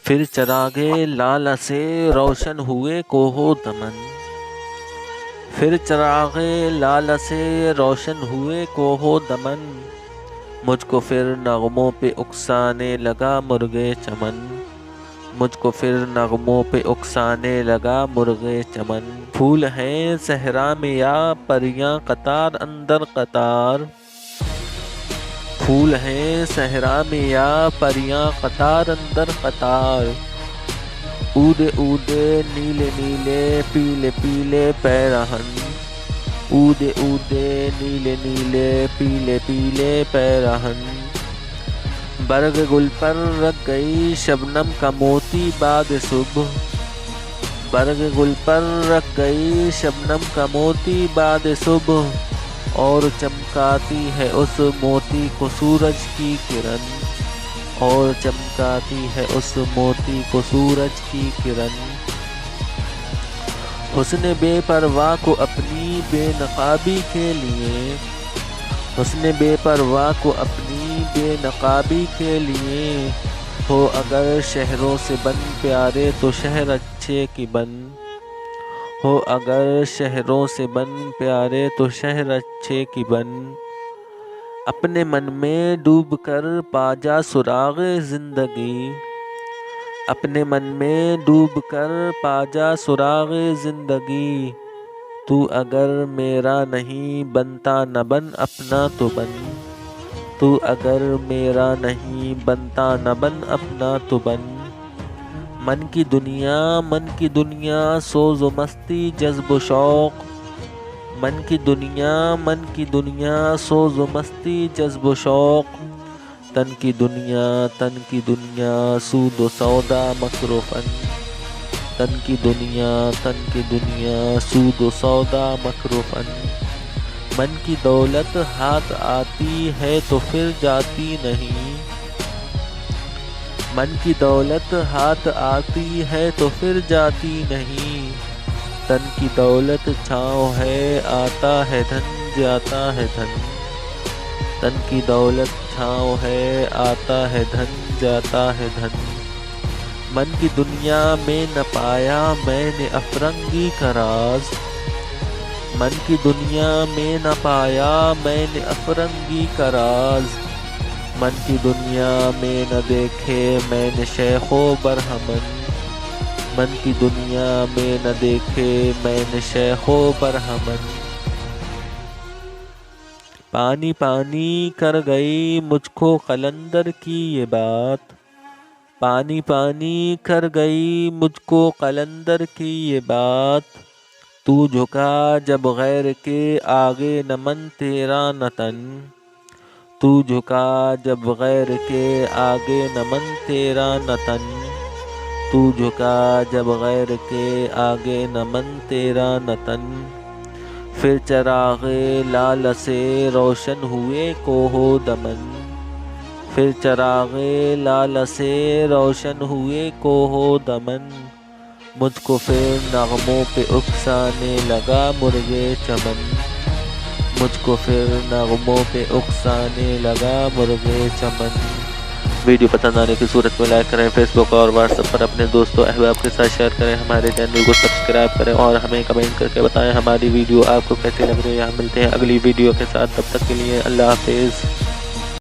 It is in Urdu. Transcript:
پھر چراغے لالا سے روشن ہوئے کوہ دمن، پھر چراغے لالا سے روشن ہوئے کوہ دمن، مجھ کو پھر نغموں پہ اکسانے لگا مرغ چمن، مجھ کو پھر نغموں پہ اکسانے لگا مرغ چمن۔ پھول ہیں صحرا میں یا پریاں قطار اندر قطار، پھول ہیں صحرا میں یا پریاں قطار اندر قطار، اودے اودے نیلے نیلے پیلے پیلے پیرہن، اودے اودے نیلے نیلے پیلے پیلے پیرہن، برگ گل پر رکھ گئی شبنم کا موتی بعد صبح، برگ گل پر رکھ گئی شبنم کا موتی بعد صبح، اور چمکاتی ہے اس موتی کو سورج کی کرن، اور چمکاتی ہے اس موتی کو سورج کی کرن، حسن بے پرواہ کو اپنی بے نقابی کے لیے، حسن بے پرواہ کو اپنی بے نقابی کے لیے، ہو اگر شہروں سے بن پیارے تو شہر اچھے کی بن، ہو اگر شہروں سے بن پیارے تو شہر اچھے کی بن، اپنے من میں ڈوب کر پا جا سراغ زندگی، اپنے من میں ڈوب کر پا جا سراغ زندگی، تو اگر میرا نہیں بنتا نہ بن اپنا تو بن، تو اگر میرا نہیں بنتا نہ بن اپنا تو بن، من کی دنیا سوز و مستی جذب و شوق، من کی دنیا سوز و مستی جذب و شوق، تن کی دنیا سود و سودا مکر و فن، تن کی دنیا سود و سودا مکر و فن، من کی دولت ہاتھ آتی ہے تو پھر جاتی نہیں، من کی دولت ہاتھ آتی ہے تو پھر جاتی نہیں، تن کی دولت چھاؤں ہے آتا ہے دھن جاتا ہے دھن، تن کی دولت چھاؤں ہے آتا ہے دھن جاتا ہے دھن، من کی دنیا میں نہ پایا میں نے افرنگی کا راز، من کی دنیا میں نہ پایا میں نے افرنگی کا راز، من کی دنیا میں نہ دیکھے میں نے شیخ و برہمن، من کی دنیا میں نہ دیکھے میں نے شیخ و برہمن، پانی پانی کر گئی مجھ کو قلندر کی یہ بات، پانی پانی کر گئی مجھ کو قلندر کی یہ بات، تو جھکا جب غیر کے آگے نہ من تیرا نہ تن، تو جھکا جب غیر کے آگے نہ من تیرا نہ تن، تو جھکا جب غیر کے آگے نہ من تیرا نہ تن، پھر چراغے لالا سے روشن ہوئے کوہ دمن، پھر چراغے لالا سے روشن ہوئے کوہ دمن، مجھ کو پھر نغموں پہ اکسانے لگا مرغ چمن، مجھ کو پھر نغموں پہ اکسانے لگا مرغ چمن۔ ویڈیو پسند آنے کی صورت میں لائک کریں، فیس بک اور واٹس ایپ پر اپنے دوستوں احباب کے ساتھ شیئر کریں، ہمارے چینل کو سبسکرائب کریں اور ہمیں کمنٹ کر کے بتائیں ہماری ویڈیو آپ کو کیسی لگ رہی ہے۔ ہم ملتے ہیں اگلی ویڈیو کے ساتھ، تب تک کے لیے اللہ حافظ۔